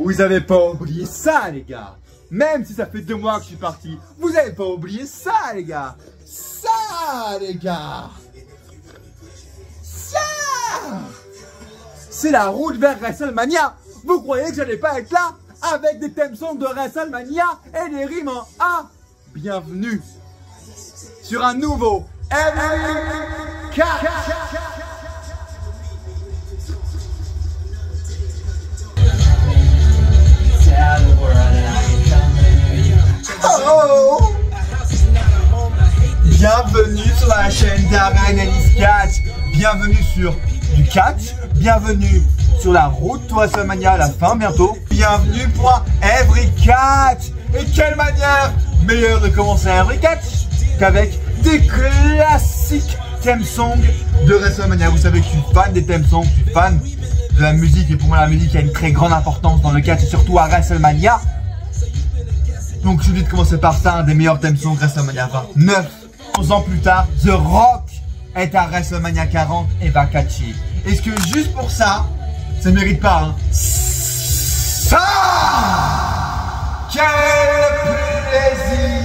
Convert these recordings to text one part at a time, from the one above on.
Vous avez pas oublié ça, les gars. Même si ça fait 2 mois que je suis parti, vous avez pas oublié ça, les gars. Ça, les gars. Ça. C'est la route vers WrestleMania. Vous croyez que j'allais pas être là avec des thèmes songs de WrestleMania et des rimes en A? Bienvenue sur un nouveau MK. Oh! Bienvenue sur la chaîne d'Arène Catch. Bienvenue sur du catch. Bienvenue sur la route to WrestleMania à la fin bientôt. Bienvenue pour un Every Catch. Et quelle manière meilleure de commencer un Every Catch qu'avec des classiques theme songs de WrestleMania. Vous savez que je suis fan des theme songs, je suis fan de la musique. Et pour moi la musique a une très grande importance dans le catch et surtout à WrestleMania. Donc je vous dis de commencer par ça, un des meilleurs theme songs WrestleMania 29. 11 ans plus tard, The Rock est à WrestleMania 40 et va catcher. Est-ce que juste pour ça, ça ne mérite pas, hein? Ça! Quel plaisir!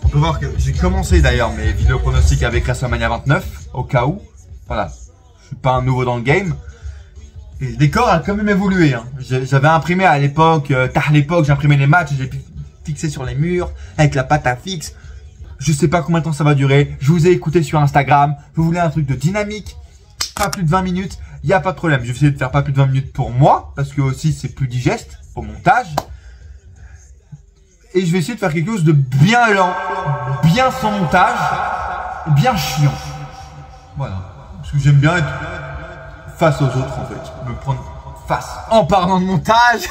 On peut voir que j'ai commencé d'ailleurs mes vidéos pronostics avec WrestleMania 29, au cas où. Voilà, je suis pas un nouveau dans le game. Et le décor a quand même évolué, hein. J'avais imprimé à l'époque, tard l'époque, j'imprimais les matchs, j'ai fixé sur les murs, avec la pâte à fixe. Je sais pas combien de temps ça va durer, je vous ai écouté sur Instagram, vous voulez un truc de dynamique, pas plus de 20 minutes, il n'y a pas de problème. Je vais essayer de faire pas plus de 20 minutes pour moi, parce que aussi c'est plus digeste au montage. Et je vais essayer de faire quelque chose de bien lent, bien sans montage, bien chiant. Voilà, parce que j'aime bien être face aux autres en fait, me prendre face en parlant de montage.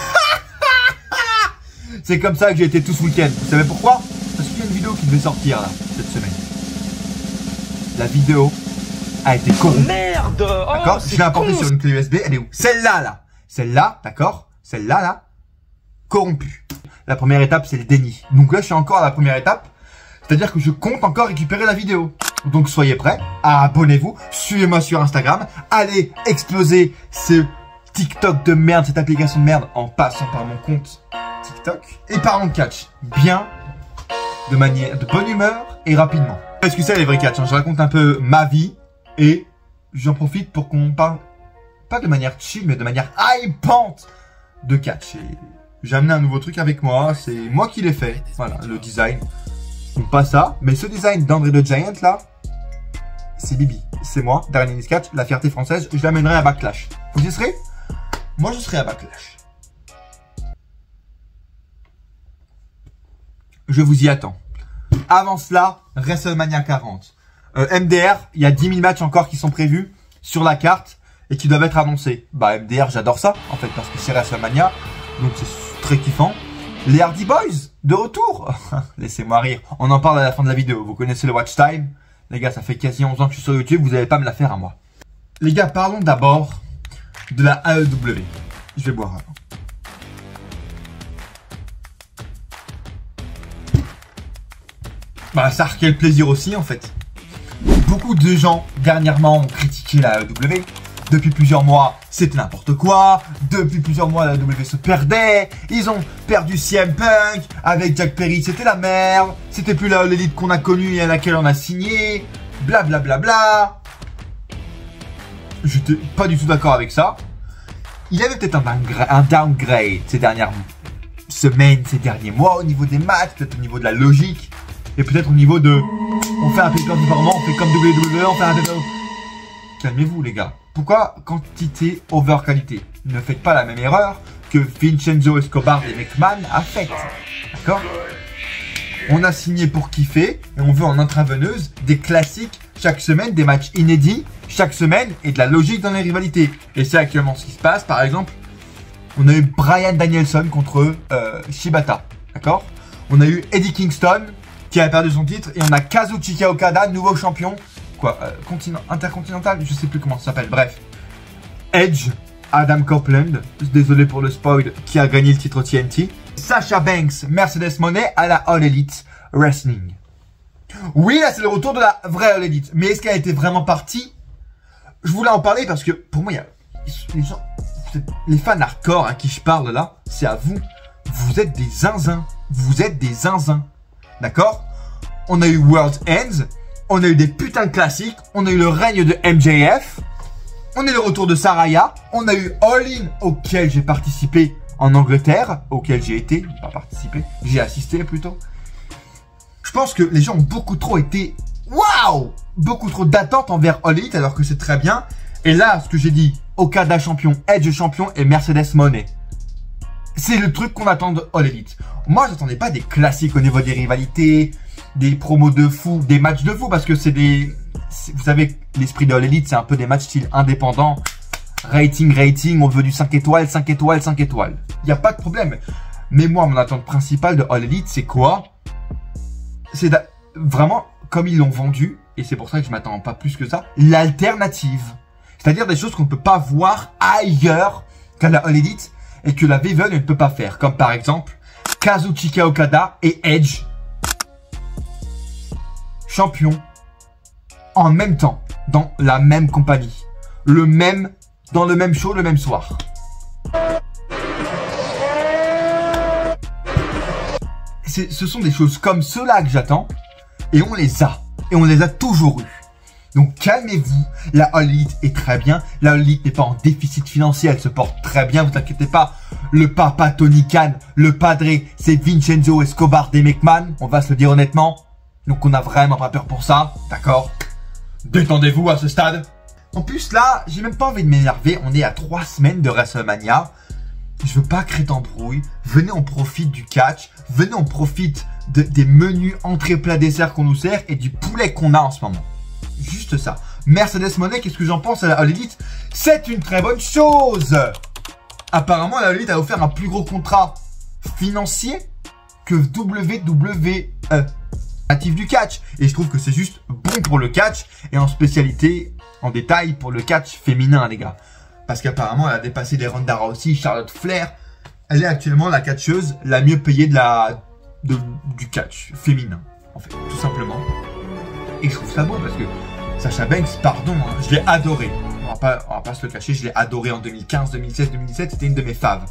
C'est comme ça que j'ai été tout ce week-end. Vous savez pourquoi? Parce qu'il y a une vidéo qui devait sortir là, cette semaine. La vidéo a été corrompue. Merde! D'accord? Je l'ai importée sur une clé USB, elle est où? Celle-là là. Celle-là, d'accord? Celle-là là, corrompue. La première étape c'est le déni. Donc là je suis encore à la première étape. C'est-à-dire que je compte encore récupérer la vidéo. Donc soyez prêts, abonnez-vous, suivez-moi sur Instagram, allez exploser ce TikTok de merde, cette application de merde en passant par mon compte TikTok. Et parlons de catch, bien, de manière, de bonne humeur et rapidement. Est-ce que c'est les vrais catch, hein? Je raconte un peu ma vie et j'en profite pour qu'on parle, pas de manière chill, mais de manière hypante de catch. Et j'ai amené un nouveau truc avec moi, c'est moi qui l'ai fait, voilà, le design. Donc pas ça, mais ce design d'André the Giant là, c'est Bibi, c'est moi, Darren Catch, la fierté française, je l'amènerai à Backlash. Vous y serez? Moi je serai à Backlash. Je vous y attends. Avant cela, WrestleMania 40. MDR, il y a 10 000 matchs encore qui sont prévus sur la carte et qui doivent être annoncés. Bah MDR, j'adore ça en fait parce que c'est WrestleMania, donc c'est très kiffant. Les Hardy Boys, de retour. Laissez-moi rire. On en parle à la fin de la vidéo. Vous connaissez le watch time. Les gars, ça fait quasi 11 ans que je suis sur YouTube. Vous n'allez pas me la faire à moi. Les gars, parlons d'abord de la AEW. Je vais boire avant. Bah, ça a quel plaisir aussi, en fait. Beaucoup de gens, dernièrement, ont critiqué la AEW. Depuis plusieurs mois, c'était n'importe quoi. Depuis plusieurs mois, la WWE se perdait. Ils ont perdu CM Punk avec Jack Perry. C'était la merde. C'était plus l'élite qu'on a connue et à laquelle on a signé. Blablabla. Bla, bla, bla. J'étais pas du tout d'accord avec ça. Il y avait peut-être un downgrade ces dernières semaines, ces derniers mois au niveau des matchs, peut-être au niveau de la logique. Et peut-être au niveau de... On fait un pay-per-view différemment, on fait comme WWE, on fait un pay-per-view. Calmez-vous les gars. Pourquoi quantité over qualité? Ne faites pas la même erreur que Vincenzo Escobar et McMahon a faite. D'accord? On a signé pour kiffer et on veut en intraveineuse des classiques chaque semaine, des matchs inédits chaque semaine et de la logique dans les rivalités. Et c'est actuellement ce qui se passe. Par exemple, on a eu Bryan Danielson contre Shibata. D'accord? On a eu Eddie Kingston qui a perdu son titre et on a Kazuchika Okada, nouveau champion. Quoi, intercontinental, je sais plus comment ça s'appelle, bref. Edge, Adam Copeland, désolé pour le spoil, qui a gagné le titre TNT. Sasha Banks, Mercedes Moné à la All Elite Wrestling. Oui, là c'est le retour de la vraie All Elite, mais est-ce qu'elle a été vraiment partie? Je voulais en parler parce que pour moi, les gens les fans hardcore à qui je parle là, c'est à vous. Vous êtes des zinzins. Vous êtes des zinzins. D'accord? On a eu World's Ends. On a eu des putains de classiques. On a eu le règne de MJF. On a eu le retour de Saraya. On a eu All In auquel j'ai participé en Angleterre. Auquel j'ai été. Pas participé. J'ai assisté plutôt. Je pense que les gens ont beaucoup trop été... Waouh! Beaucoup trop d'attentes envers All Elite alors que c'est très bien. Et là, ce que j'ai dit, Okada champion, Edge champion et Mercedes Moné. C'est le truc qu'on attend de All Elite. Moi, j'attendais pas des classiques au niveau des rivalités, des promos de fou, des matchs de fou parce que c'est des... Vous savez, l'esprit de All Elite, c'est un peu des matchs style indépendant. Rating, on veut du 5 étoiles, 5 étoiles, 5 étoiles. Il n'y a pas de problème. Mais moi, mon attente principale de All Elite, c'est quoi? C'est vraiment, comme ils l'ont vendu, et c'est pour ça que je m'attends pas plus que ça, l'alternative. C'est-à-dire des choses qu'on ne peut pas voir ailleurs qu'à la All Elite et que la WWE ne peut pas faire. Comme par exemple, Kazuchika Okada et Edge, champions, en même temps, dans la même compagnie. Dans le même show, le même soir. Ce sont des choses comme cela que j'attends. Et on les a. Et on les a toujours eu. Donc calmez-vous. La All Elite est très bien. La All Elite n'est pas en déficit financier. Elle se porte très bien. Vous inquiétez pas. Le papa Tony Khan, le padre, c'est Vincenzo Escobar des McMahon. On va se le dire honnêtement. Donc on n'a vraiment pas peur pour ça. D'accord? Détendez-vous à ce stade. En plus là, j'ai même pas envie de m'énerver. On est à 3 semaines de WrestleMania. Je veux pas créer d'embrouille. Venez, on profite du catch. Venez, on profite des menus entrée, plat, dessert qu'on nous sert et du poulet qu'on a en ce moment. Juste ça. Mercedes Moné, qu'est-ce que j'en pense à la All Elite? C'est une très bonne chose. Apparemment, la All Elite a offert un plus gros contrat financier que WWE. Natif du catch. Et je trouve que c'est juste bon pour le catch et en spécialité, en détail, pour le catch féminin, les gars. Parce qu'apparemment, elle a dépassé les Ronda Rousey, Charlotte Flair. Elle est actuellement la catcheuse la mieux payée du catch féminin, en fait, tout simplement. Et je trouve ça beau parce que Sasha Banks, pardon, hein, je l'ai adoré. On va pas se le cacher, je l'ai adoré en 2015, 2016, 2017, c'était une de mes faves.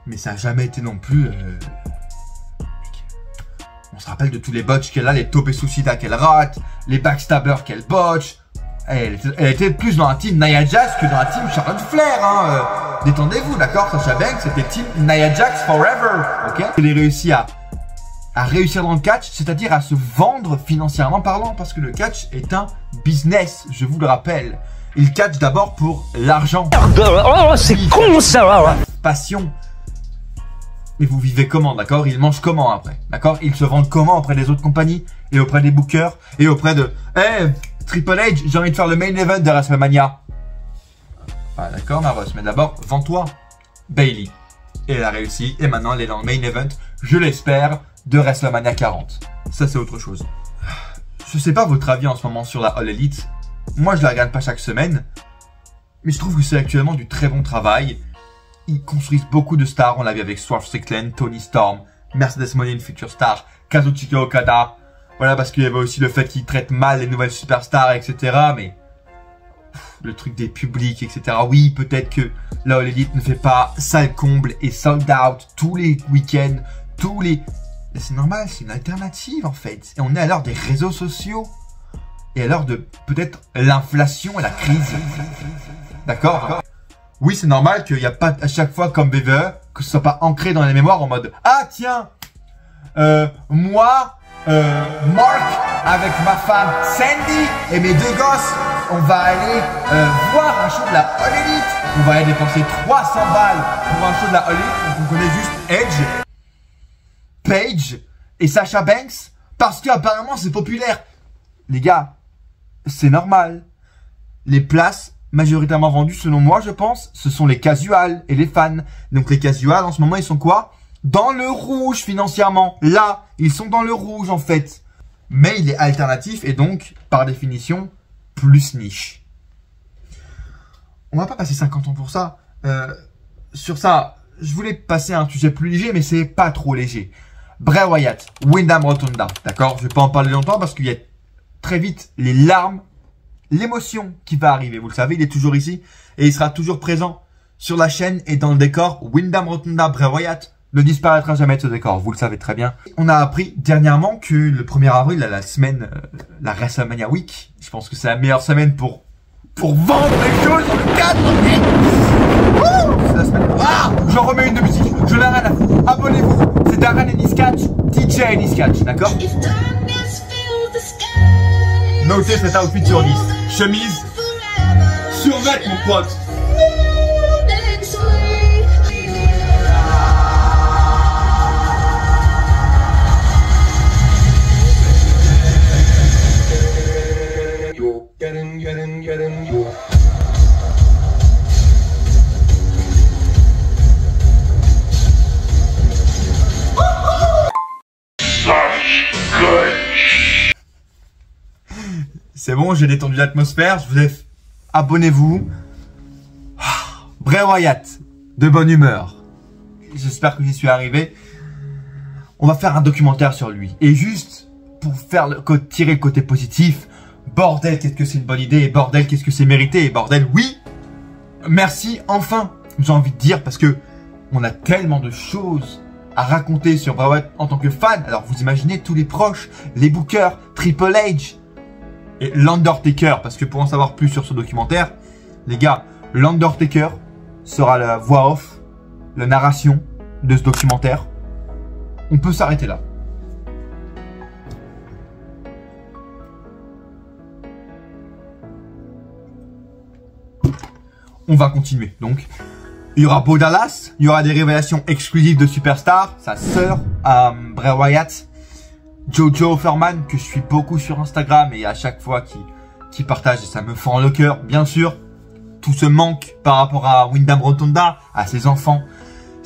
Mais ça n'a jamais été non plus... On se rappelle de tous les botches qu'elle a, les Tope Suicida qu'elle rate, les backstabbers qu'elle botche. Elle était plus dans la team Nia Jax que dans la team Charlotte Flair. Hein. Détendez-vous, d'accord? Sasha Banks, c'était team Nia Jax forever. Ok? Elle a réussi à réussir dans le catch, c'est-à-dire à se vendre financièrement parlant, parce que le catch est un business, je vous le rappelle. Il catch d'abord pour l'argent. Oh, c'est con ça! Passion. Mais vous vivez comment, d'accord? Ils mangent comment après, d'accord? Ils se vendent comment auprès des autres compagnies et auprès des bookers et auprès de... Hey, Triple H, j'ai envie de faire le main event de WrestleMania. Ah, d'accord, Maros, mais d'abord, vends-toi. Bayley. Et elle a réussi, et maintenant elle est dans le main event, je l'espère, de WrestleMania 40. Ça, c'est autre chose. Je sais pas votre avis en ce moment sur la All Elite. Moi, je la regarde pas chaque semaine. Mais je trouve que c'est actuellement du très bon travail. Ils construisent beaucoup de stars. On l'a vu avec Swerve Strickland, Tony Storm, Mercedes Moné, une future star, Kazuchika Okada. Voilà, parce qu'il y avait aussi le fait qu'ils traitent mal les nouvelles superstars, etc. Mais le truc des publics, etc. Oui, peut-être que la All Elite ne fait pas salle comble et sold out tous les week-ends, Mais c'est normal, c'est une alternative en fait. Et on est à l'heure des réseaux sociaux. Et à l'heure de peut-être l'inflation et la crise. D'accord? Oui, c'est normal qu'il n'y a pas à chaque fois comme WWE, que ce soit pas ancré dans les mémoires en mode « Ah tiens, moi, Mark, avec ma femme Sandy et mes 2 gosses, on va aller voir un show de la All Elite. On va aller dépenser 300 balles pour un show de la All Elite. Donc on connaît juste Edge, Paige et Sasha Banks parce qu'apparemment c'est populaire. Les gars, c'est normal. Les places majoritairement vendues, selon moi, je pense, ce sont les casuals et les fans. Donc les casuals, en ce moment, ils sont quoi? Dans le rouge financièrement. Là, ils sont dans le rouge en fait. Mais il est alternatif et donc, par définition, plus niche. On va pas passer 50 ans pour ça. Sur ça, je voulais passer à un sujet plus léger, mais c'est pas trop léger. Bray Wyatt, Wyndham Rotunda, d'accord? Je vais pas en parler longtemps parce qu'il y a très vite les larmes, l'émotion qui va arriver. Vous le savez, il est toujours ici et il sera toujours présent sur la chaîne et dans le décor, Wyndham Rotunda, Bray Wyatt ne disparaîtra jamais de ce décor, vous le savez très bien. On a appris dernièrement que le 1er avril, la semaine, la WrestleMania Week, je pense que c'est la meilleure semaine pour vendre des choses sur le 4. C'est la semaine. Ah, j'en remets une de musique, je n'ai rien à foutre. Abonnez-vous, c'est Darren et Niskatch, DJ et Niskatch, d'accord? Notez cet outfit sur 10. Chemise, survêt mon pote. C'est bon, j'ai détendu l'atmosphère, je vous ai... Abonnez-vous. Bray Wyatt, de bonne humeur. J'espère que j'y suis arrivé. On va faire un documentaire sur lui. Et juste pour faire tirer le côté positif, bordel, qu'est-ce que c'est une bonne idée, et bordel, qu'est-ce que c'est mérité, et bordel, oui. Merci, enfin, j'ai envie de dire, parce que on a tellement de choses à raconter sur Bray Wyatt en tant que fan. Alors vous imaginez tous les proches, les bookers, Triple H et l'Undertaker, parce que pour en savoir plus sur ce documentaire, les gars, l'Undertaker sera la voix off, la narration de ce documentaire. On peut s'arrêter là. On va continuer, donc. Il y aura Bo Dallas, il y aura des révélations exclusives de Superstar, sa sœur, Bray Wyatt, Jojo Offerman, que je suis beaucoup sur Instagram et à chaque fois qui partage, et ça me fend le cœur, bien sûr. Tout ce manque par rapport à Wyndham Rotunda, à ses enfants.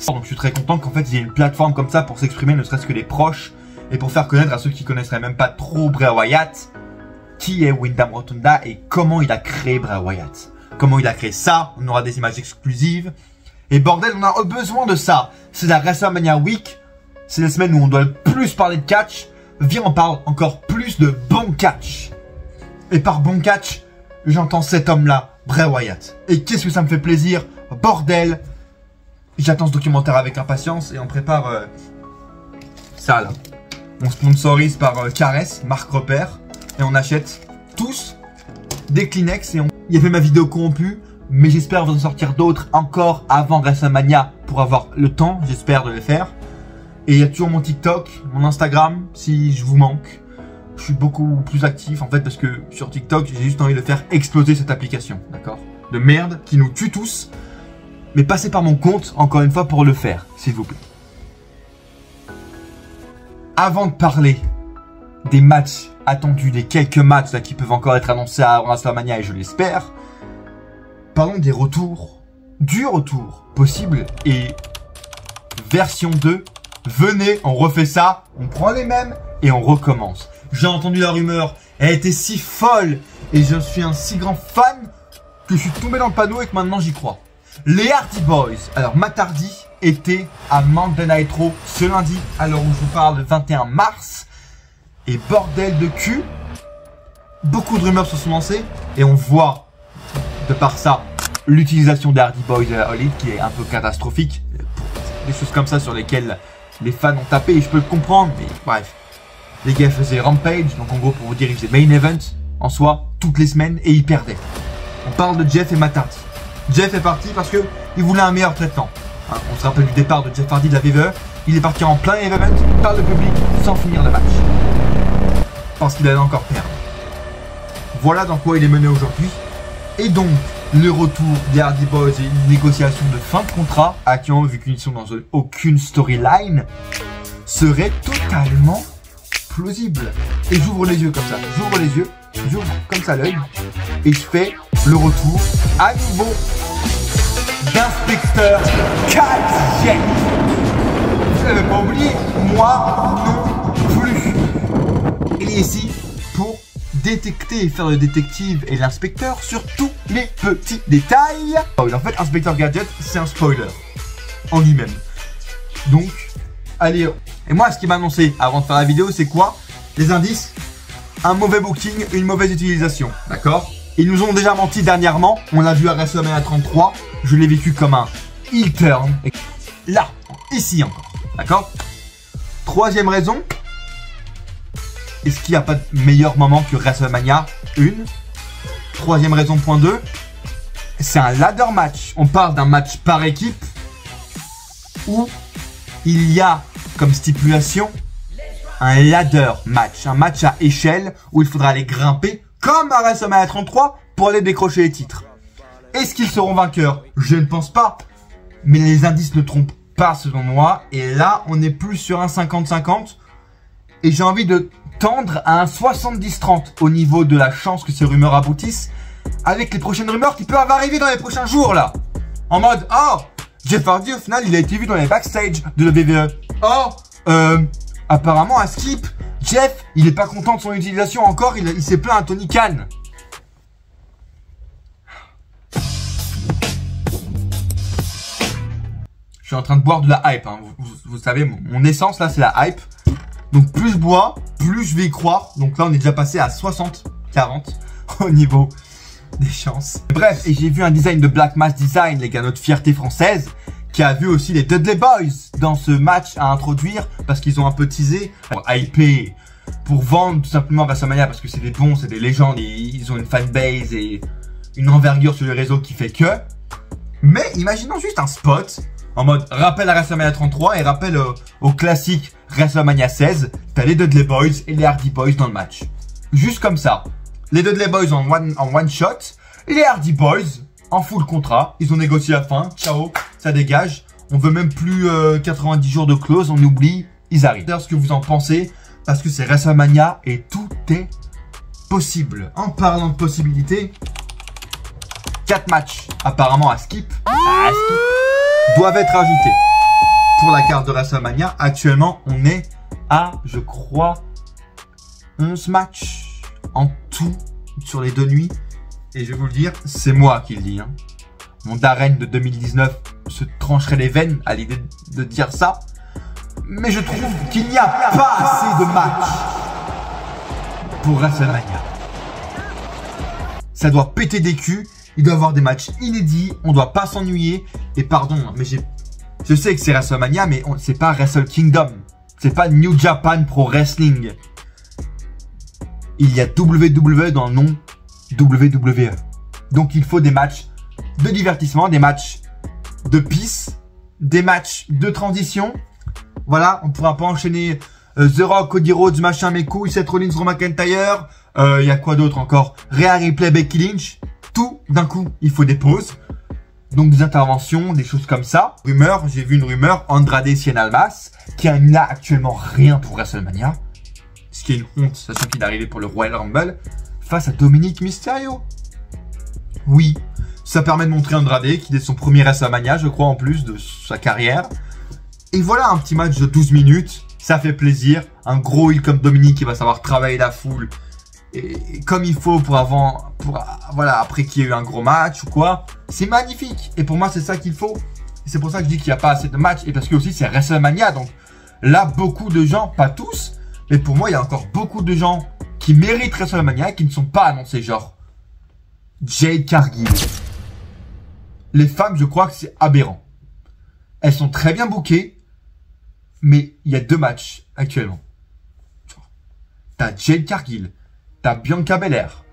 Donc je suis très content qu'en fait il y ait une plateforme comme ça pour s'exprimer, ne serait-ce que les proches, et pour faire connaître à ceux qui connaisseraient même pas trop Bray Wyatt, qui est Wyndham Rotunda et comment il a créé Bray Wyatt. Comment il a créé ça, on aura des images exclusives. Et bordel, on a besoin de ça. C'est la WrestleMania Week, c'est la semaine où on doit le plus parler de catch. Viens, on parle encore plus de bon catch. Et par bon catch, j'entends cet homme-là, Bray Wyatt. Et qu'est-ce que ça me fait plaisir, bordel. J'attends ce documentaire avec impatience et on prépare ça là. On sponsorise par Caress, marque repère. Et on achète tous des Kleenex et il y avait ma vidéo corrompue. Mais j'espère vous en sortir d'autres encore avant WrestleMania pour avoir le temps, j'espère, de les faire. Et il y a toujours mon TikTok, mon Instagram, si je vous manque. Je suis beaucoup plus actif en fait parce que sur TikTok, j'ai juste envie de faire exploser cette application, d'accord? De merde qui nous tue tous. Mais passez par mon compte, encore une fois, pour le faire, s'il vous plaît. Avant de parler des matchs attendus, des quelques matchs là, qui peuvent encore être annoncés à WrestleMania et je l'espère, parlons des retours, du retour possible et version 2. Venez, on refait ça, on prend les mêmes et on recommence. J'ai entendu la rumeur, elle était si folle et je suis un si grand fan que je suis tombé dans le panneau et que maintenant j'y crois. Les Hardy Boys, alors Matt Hardy était à Monday Night Raw ce lundi, à l'heure où je vous parle, le 21 mars. Et bordel de cul, beaucoup de rumeurs se sont lancées et on voit, de par ça, l'utilisation des Hardy Boys de la All Elite qui est un peu catastrophique. Des choses comme ça sur lesquelles les fans ont tapé et je peux le comprendre, mais bref. Les gars faisaient Rampage, donc en gros pour vous dire ils faisaient Main Event en soi toutes les semaines et ils perdaient. On parle de Jeff et Matt Hardy. Jeff est parti parce que il voulait un meilleur traitement. Hein, on se rappelle du départ de Jeff Hardy de la WWE. Il est parti en plein event par le public sans finir le match. Parce qu'il allait encore perdre. Voilà dans quoi il est mené aujourd'hui. Et donc, le retour des Hardy Boys et une négociation de fin de contrat, actuellement vu qu'ils ne sont dans aucune storyline, serait totalement plausible. Et j'ouvre les yeux comme ça, j'ouvre les yeux, j'ouvre comme ça l'œil, et je fais le retour à nouveau d'inspecteur Gadget. Vous n'avez pas oublié, moi non plus. Il est ici pour détecter et faire le détective et l'inspecteur sur tous les petits détails. En fait, Inspecteur Gadget, c'est un spoiler en lui-même. Donc, allez. Et moi, ce qui m'a annoncé avant de faire la vidéo, c'est quoi? Les indices, un mauvais booking, une mauvaise utilisation. D'accord? Ils nous ont déjà menti dernièrement. On l'a vu à WrestleMania 33. Je l'ai vécu comme un heel turn. Là, ici encore. D'accord? Troisième raison. Est-ce qu'il n'y a pas de meilleur moment que WrestleMania 1? Troisième raison, point 2. C'est un ladder match. On parle d'un match par équipe où il y a comme stipulation un ladder match. Un match à échelle où il faudra aller grimper comme à WrestleMania 33 pour aller décrocher les titres. Est-ce qu'ils seront vainqueurs? Je ne pense pas. Mais les indices ne trompent pas selon moi. Et là, on est plus sur un 50-50. Et j'ai envie de tendre à un 70-30 au niveau de la chance que ces rumeurs aboutissent. Avec les prochaines rumeurs qui peuvent arriver dans les prochains jours là. En mode, oh, Jeff Hardy au final il a été vu dans les backstage de la WWE. Oh, apparemment à Skip, Jeff il est pas content de son utilisation encore, il s'est plaint à Tony Khan. Je suis en train de boire de la hype, hein. Vous savez, mon essence là c'est la hype. Donc plus je bois, plus je vais y croire. Donc là on est déjà passé à 60-40 au niveau des chances. Bref, et j'ai vu un design de Black Mass Design, les gars, notre fierté française, qui a vu aussi les Dudley Boys dans ce match à introduire, parce qu'ils ont un peu teasé, pour hyper, pour vendre tout simplement WrestleMania, parce que c'est des bons, c'est des légendes, ils ont une fanbase et une envergure sur les réseaux qui fait que. Mais imaginons juste un spot, en mode rappel à WrestleMania 33 et rappel au classique WrestleMania 16, t'as les Dudley Boys et les Hardy Boys dans le match. Juste comme ça. Les Dudley Boys en one shot, les Hardy Boys en full contrat. Ils ont négocié la fin, ciao, ça dégage. On veut même plus 90 jours de clause, on oublie, ils arrivent. D'ailleurs, ce que vous en pensez, parce que c'est WrestleMania et tout est possible. En parlant de possibilités, 4 matchs apparemment à Skip doivent être ajoutés pour la carte de WrestleMania. Actuellement, on est à, je crois, 11 matchs en tout sur les 2 nuits. Et je vais vous le dire, c'est moi qui le dis. Hein. Mon Darren de 2019 se trancherait les veines à l'idée de dire ça. Mais je trouve qu'il n'y a pas assez de matchs pour WrestleMania. Ça doit péter des culs. Il doit y avoir des matchs inédits. On doit pas s'ennuyer. Et pardon, mais je sais que c'est WrestleMania, mais c'est pas Wrestle Kingdom. C'est pas New Japan Pro Wrestling. Il y a WWE dans le nom WWE. Donc il faut des matchs de divertissement, des matchs de peace, des matchs de transition. Voilà, on pourra pas enchaîner The Rock, Cody Rhodes, machin, mes couilles, Seth Rollins, Drew McIntyre. Il y a quoi d'autre encore? Rhea Ripley, Becky Lynch. Tout d'un coup, il faut des pauses. Donc des interventions, des choses comme ça. Rumeur, j'ai vu une rumeur, Andrade Cien Almas, qui n'a actuellement rien pour WrestleMania. Ce qui est une honte, sachant qu'il est arrivé pour le Royal Rumble face à Dominic Mysterio. Oui, ça permet de montrer Andrade, qui est son premier WrestleMania, je crois, en plus de sa carrière. Et voilà un petit match de 12 minutes, ça fait plaisir. Un gros heel comme Dominic qui va savoir travailler la foule et comme il faut voilà, après qu'il y ait eu un gros match ou quoi. C'est magnifique. Et pour moi, c'est ça qu'il faut. Et c'est pour ça que je dis qu'il n'y a pas assez de matchs. Et parce que aussi, c'est WrestleMania. Donc là, beaucoup de gens, pas tous, mais pour moi, il y a encore beaucoup de gens qui méritent WrestleMania et qui ne sont pas annoncés. Genre Jade Cargill. Les femmes, je crois que c'est aberrant. Elles sont très bien bookées, mais il y a 2 matchs actuellement. T'as Jade Cargill, t'as Bianca Belair,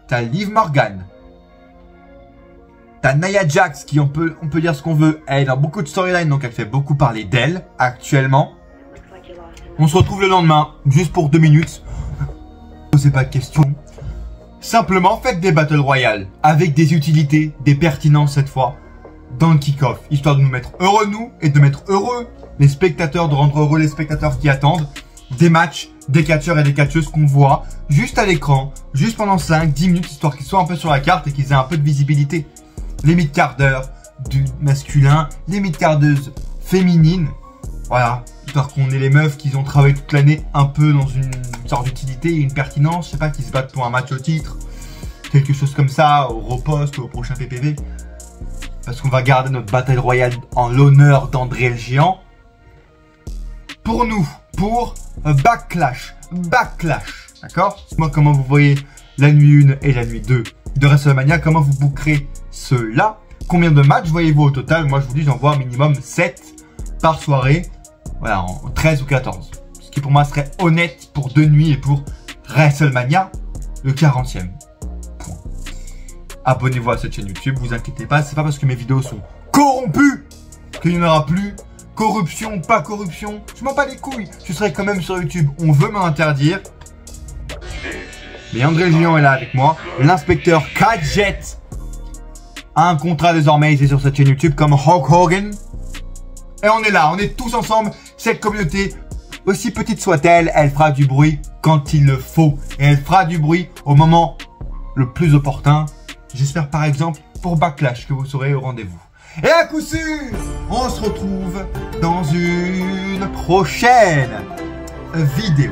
t'as Liv Morgan, t'as Nia Jax qui on peut dire ce qu'on veut. Elle a beaucoup de storylines, donc elle fait beaucoup parler d'elle actuellement. On se retrouve le lendemain, juste pour 2 minutes. Posez pas de questions. Simplement faites des Battle Royale avec des utilités, des pertinences cette fois dans le kick-off, histoire de nous mettre heureux nous et de mettre heureux les spectateurs, de rendre heureux les spectateurs qui attendent des matchs, des catcheurs et des catcheuses qu'on voit juste à l'écran, juste pendant 5-10 minutes, histoire qu'ils soient un peu sur la carte et qu'ils aient un peu de visibilité. Les mid-carders du masculin, les mid-cardeuses féminines, voilà, histoire qu'on ait les meufs qui ont travaillé toute l'année un peu dans une sorte d'utilité et une pertinence, je sais pas, qui se battent pour un match au titre, quelque chose comme ça, au repost ou au prochain PPV. Parce qu'on va garder notre bataille royale en l'honneur d'André le Géant. Pour nous, pour Backlash, d'accord? Moi, comment vous voyez la nuit 1 et la nuit 2 de WrestleMania. Comment vous bookerez cela? Combien de matchs voyez-vous au total? Moi, je vous dis, j'en vois un minimum 7 par soirée. Voilà, en 13 ou 14. Ce qui pour moi serait honnête pour 2 nuits et pour WrestleMania, le 40e. Point. Abonnez-vous à cette chaîne YouTube, vous inquiétez pas, c'est pas parce que mes vidéos sont corrompues qu'il n'y en aura plus. Corruption, pas corruption, je m'en bats les couilles. Je serai quand même sur YouTube, on veut m'interdire. Mais André le Géant est là avec moi. L'inspecteur Gadget a un contrat désormais, il est sur cette chaîne YouTube comme Hulk Hogan. Et on est là, on est tous ensemble. Cette communauté, aussi petite soit-elle, elle fera du bruit quand il le faut. Et elle fera du bruit au moment le plus opportun. J'espère par exemple pour Backlash que vous serez au rendez-vous. Et à coup sûr, on se retrouve dans une prochaine vidéo.